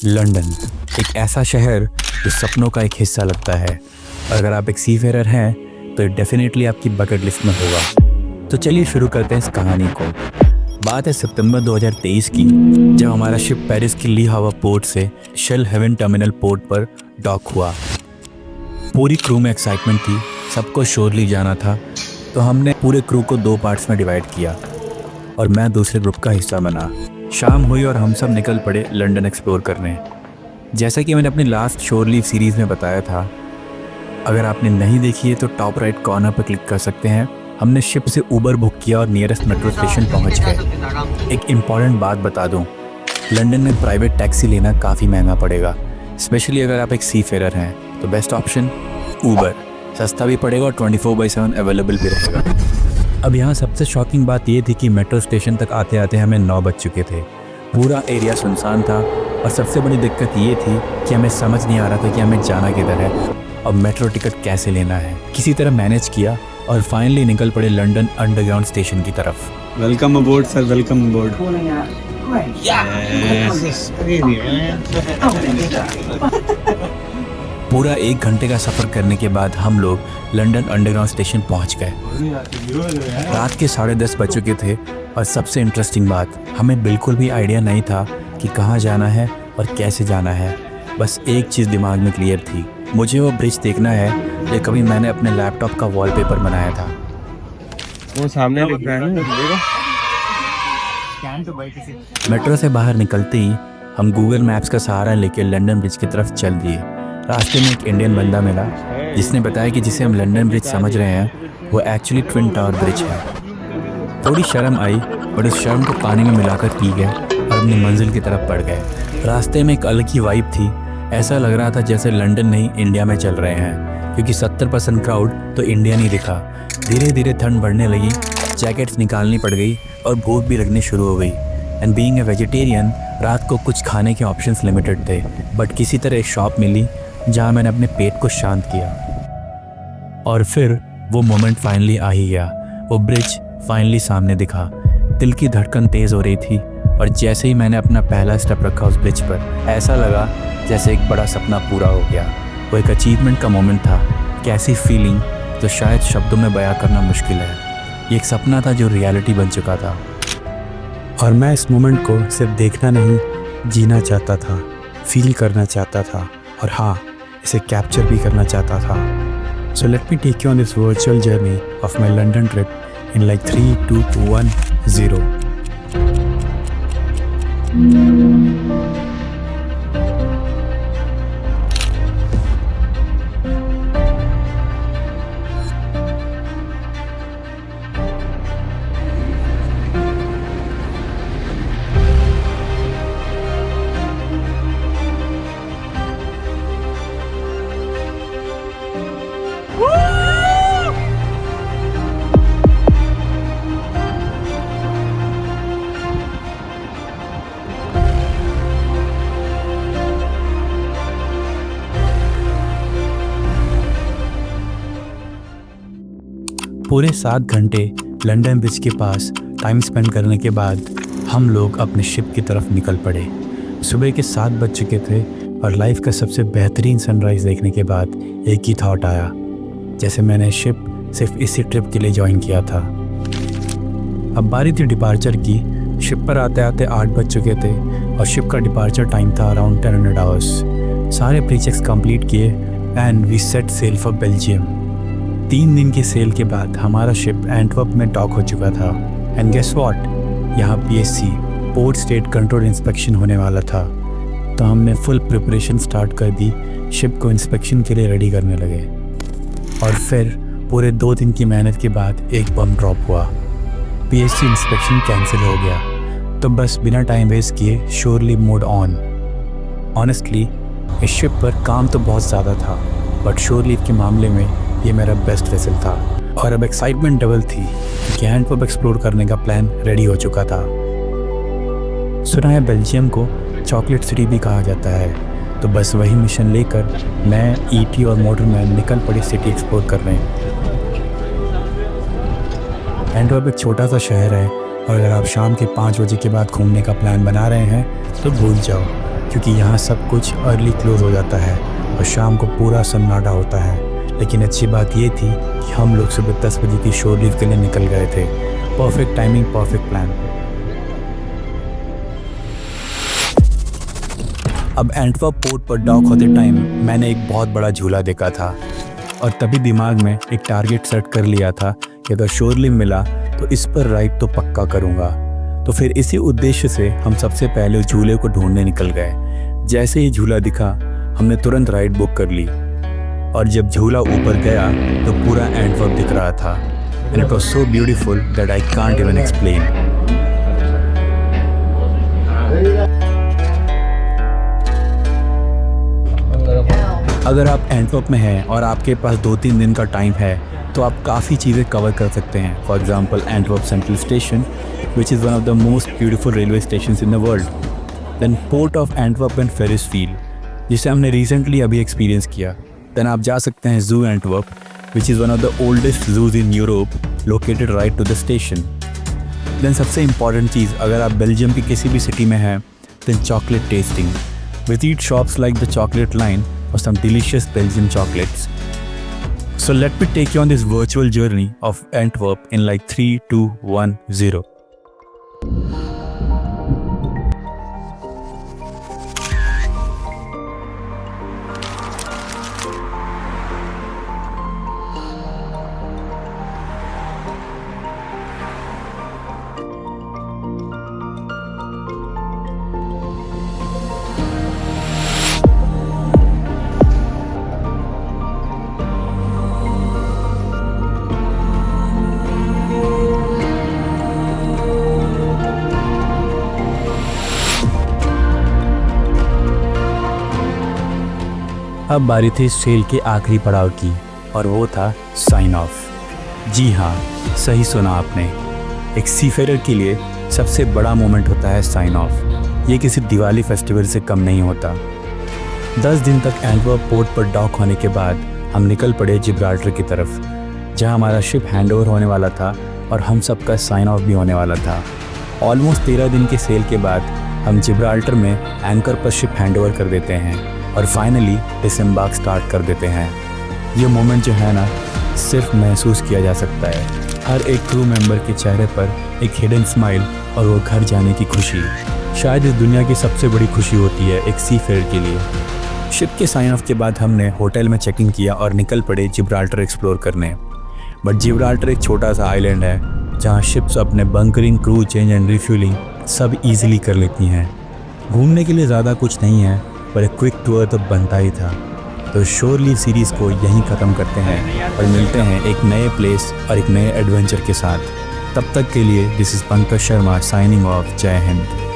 London एक ऐसा शहर जो सपनों का एक हिस्सा लगता है। अगर आप एक सीफेरर हैं तो डेफिनेटली आपकी बकेट लिस्ट में होगा। तो चलिए शुरू करते हैं इस कहानी को। बात है सितंबर 2023 की, जब हमारा शिप पेरिस की ली हावा पोर्ट से शेल हेवन टर्मिनल पोर्ट पर डॉक हुआ। पूरी क्रू में एक्साइटमेंट थी, सबको श्योरली जाना था। तो हमने पूरे क्रू को 2 पार्ट्स में डिवाइड किया और मैं दूसरे ग्रुप का हिस्सा बना। शाम हुई और हम सब निकल पड़े लंदन एक्सप्लोर करने। जैसा कि मैंने अपनी लास्ट शोर लीव सीरीज़ में बताया था, अगर आपने नहीं देखी है तो टॉप राइट कॉर्नर पर क्लिक कर सकते हैं। हमने शिप से ऊबर बुक किया और नियरेस्ट मेट्रो स्टेशन पहुंच गए। एक इम्पॉर्टेंट बात बता दूं, लंदन में प्राइवेट टैक्सी लेना काफ़ी महंगा पड़ेगा, स्पेशली अगर आप एक सीफेरर हैं। तो बेस्ट ऑप्शन ऊबर, सस्ता भी पड़ेगा और 24/7 अवेलेबल भी रहेगा। अब यहाँ सबसे शॉकिंग बात ये थी कि मेट्रो स्टेशन तक आते आते हमें 9 बज चुके थे। पूरा एरिया सुनसान था और सबसे बड़ी दिक्कत ये थी कि हमें समझ नहीं आ रहा था कि हमें जाना किधर है और मेट्रो टिकट कैसे लेना है। किसी तरह मैनेज किया और फाइनली निकल पड़े लंदन अंडरग्राउंड स्टेशन की तरफ। Welcome aboard sir, welcome aboard. पूरा 1 घंटे का सफ़र करने के बाद हम लोग लंदन अंडरग्राउंड स्टेशन पहुंच गए। रात के 10:30 बज चुके थे और सबसे इंटरेस्टिंग बात, हमें बिल्कुल भी आइडिया नहीं था कि कहाँ जाना है और कैसे जाना है। बस एक चीज़ दिमाग में क्लियर थी, मुझे वो ब्रिज देखना है जो कभी मैंने अपने लैपटॉप का वॉलपेपर बनाया था। वो सामने दिख रहा है ना। मेट्रो से बाहर निकलते ही हम गूगल मैप्स का सहारा लेकर लंदन ब्रिज की तरफ चल दिए। रास्ते में एक इंडियन बंदा मिला जिसने बताया कि जिसे हम लंदन ब्रिज समझ रहे हैं वो एक्चुअली ट्विन टावर ब्रिज है। थोड़ी शर्म आई और इस शर्म को पानी में मिलाकर पी गए और अपनी मंजिल की तरफ बढ़ गए। रास्ते में एक अलग ही वाइब थी, ऐसा लग रहा था जैसे लंदन नहीं इंडिया में चल रहे हैं, क्योंकि 70% क्राउड तो इंडियन ही दिखा। धीरे धीरे ठंड बढ़ने लगी, जैकेट्स निकालनी पड़ गई और भूख भी लगनी शुरू हो गई। एंड बीइंग ए वेजिटेरियन, रात को कुछ खाने के ऑप्शंस लिमिटेड थे, बट किसी तरह एक शॉप मिली जहाँ मैंने अपने पेट को शांत किया। और फिर वो मोमेंट फाइनली आ ही गया। वो ब्रिज फाइनली सामने दिखा। दिल की धड़कन तेज़ हो रही थी और जैसे ही मैंने अपना पहला स्टेप रखा उस ब्रिज पर, ऐसा लगा जैसे एक बड़ा सपना पूरा हो गया। वो एक अचीवमेंट का मोमेंट था, कैसी फीलिंग तो शायद शब्दों में बयां करना मुश्किल है। ये एक सपना था जो रियलिटी बन चुका था और मैं इस मोमेंट को सिर्फ देखना नहीं, जीना चाहता था, फील करना चाहता था और हाँ, इसे कैप्चर भी करना चाहता था। So let me take you on this virtual journey of my London trip in like 3, 2, 1, 0. पूरे 7 घंटे लंदन ब्रिज के पास टाइम स्पेंड करने के बाद हम लोग अपने शिप की तरफ निकल पड़े। सुबह के 7 बज चुके थे और लाइफ का सबसे बेहतरीन सनराइज़ देखने के बाद एक ही थॉट आया, जैसे मैंने शिप सिर्फ इसी ट्रिप के लिए ज्वाइन किया था। अब बारी थी डिपार्चर की। शिप पर आते आते 8 बज चुके थे और शिप का डिपार्चर टाइम था अराउंड 1000 आवर्स। सारे प्रीचेक्स कंप्लीट किए and we set sail for Belgium. 3 दिन के सेल के बाद हमारा शिप एंटवर्प में डॉक हो चुका था। एंड गेस व्हाट, यहाँ PSC port state control inspection होने वाला था। तो हमने फुल प्रिपरेशन स्टार्ट कर दी, शिप को इंस्पेक्शन के लिए रेडी करने लगे। और फिर पूरे 2 दिन की मेहनत के बाद एक बम ड्रॉप हुआ। PSC इंस्पेक्शन कैंसिल हो गया। तो बस बिना टाइम वेस्ट किए शोर लीव मोड ऑन। ऑनेस्टली इस शिप पर काम तो बहुत ज़्यादा था, बट शोर लीव के मामले में ये मेरा बेस्ट वेसल था। और अब एक्साइटमेंट डबल थी कि एंटवर्प एक्सप्लोर करने का प्लान रेडी हो चुका था। सुना है बेल्जियम को चॉकलेट सिटी भी कहा जाता है, तो बस वही मिशन लेकर मैं, ET और मोटरमैन निकल पड़ी सिटी एक्सप्लोर करने। एंटवर्प एक छोटा सा शहर है और अगर आप शाम के 5 बजे के बाद घूमने का प्लान बना रहे हैं तो भूल जाओ, क्योंकि यहाँ सब कुछ अर्ली क्लोज हो जाता है और शाम को पूरा सन्नाटा होता है। लेकिन अच्छी बात ये थी कि हम लोग सुबह 10 बजे की शोर लीव के लिए निकल गए थे। Perfect timing, perfect plan. अब एंटवर्प पोर्ट पर डॉक होते टाइम मैंने एक बहुत बड़ा झूला देखा था और तभी दिमाग में एक टारगेट सेट कर लिया था कि अगर शोर लीव मिला तो इस पर राइड तो पक्का करूँगा। तो फिर इसी उद्देश्य से हम सबसे पहले झूले को ढूंढने निकल गए। जैसे ही झूला दिखा हमने तुरंत राइड बुक कर ली और जब झूला ऊपर गया तो पूरा एंटवर्प दिख रहा था and it was so beautiful that I can't even explain. अगर आप एंटवर्प में हैं और आपके पास 2-3 दिन का टाइम है तो आप काफ़ी चीज़ें कवर कर सकते हैं। For example Antwerp central station which is one of the most beautiful railway stations in the world. Then port of Antwerp and Ferris field जिसे हमने रिसेंटली अभी एक्सपीरियंस किया। देन आप जा सकते हैं zoo Antwerp which is one of the oldest zoos in Europe located right to the station. Then सबसे important चीज़, अगर आप बेल्जियम की किसी भी सिटी में हैं then chocolate tasting. Visit shops like the Chocolate Line or some delicious Belgian chocolates. So let me take you on this virtual journey of Antwerp in like 3, 2, 1, 0. अब बारी थी इस ट्रेल के आखिरी पड़ाव की और वो था साइन ऑफ। जी हाँ, सही सुना आपने। एक सीफेरर के लिए सबसे बड़ा मोमेंट होता है साइन ऑफ। ये किसी दिवाली फेस्टिवल से कम नहीं होता। 10 दिन तक एंटवर्प पोर्ट पर डॉक होने के बाद हम निकल पड़े जिब्राल्टर की तरफ, जहाँ हमारा शिप हैंडओवर होने वाला था और हम सबका साइन ऑफ भी होने वाला था। ऑलमोस्ट 13 दिन के सेल के बाद हम जिब्राल्टर में एंकर पर शिप हैंडओवर कर देते हैं और फाइनली डिसएम्बार्क स्टार्ट कर देते हैं। ये मोमेंट जो है ना, सिर्फ महसूस किया जा सकता है। हर एक क्रू मेंबर के चेहरे पर एक हिडन स्माइल और वो घर जाने की खुशी। शायद इस दुनिया की सबसे बड़ी खुशी होती है एक सीफेयर के लिए। शिप के साइन ऑफ के बाद हमने होटल में चेक इन किया और निकल पड़े जिब्राल्टर एक्सप्लोर करने। बट जिब्राल्टर एक छोटा सा आइलैंड है जहाँ शिप्स अपने bunkering, crew change and refuelling सब ईजिली कर लेती हैं। घूमने के लिए ज़्यादा कुछ नहीं है पर एक क्विक टूर तो बनता ही था। तो शोर लीव सीरीज़ को यहीं ख़त्म करते हैं और मिलते हैं एक नए प्लेस और एक नए एडवेंचर के साथ। तब तक के लिए this is Pankaj Sharma signing off. जय हिंद।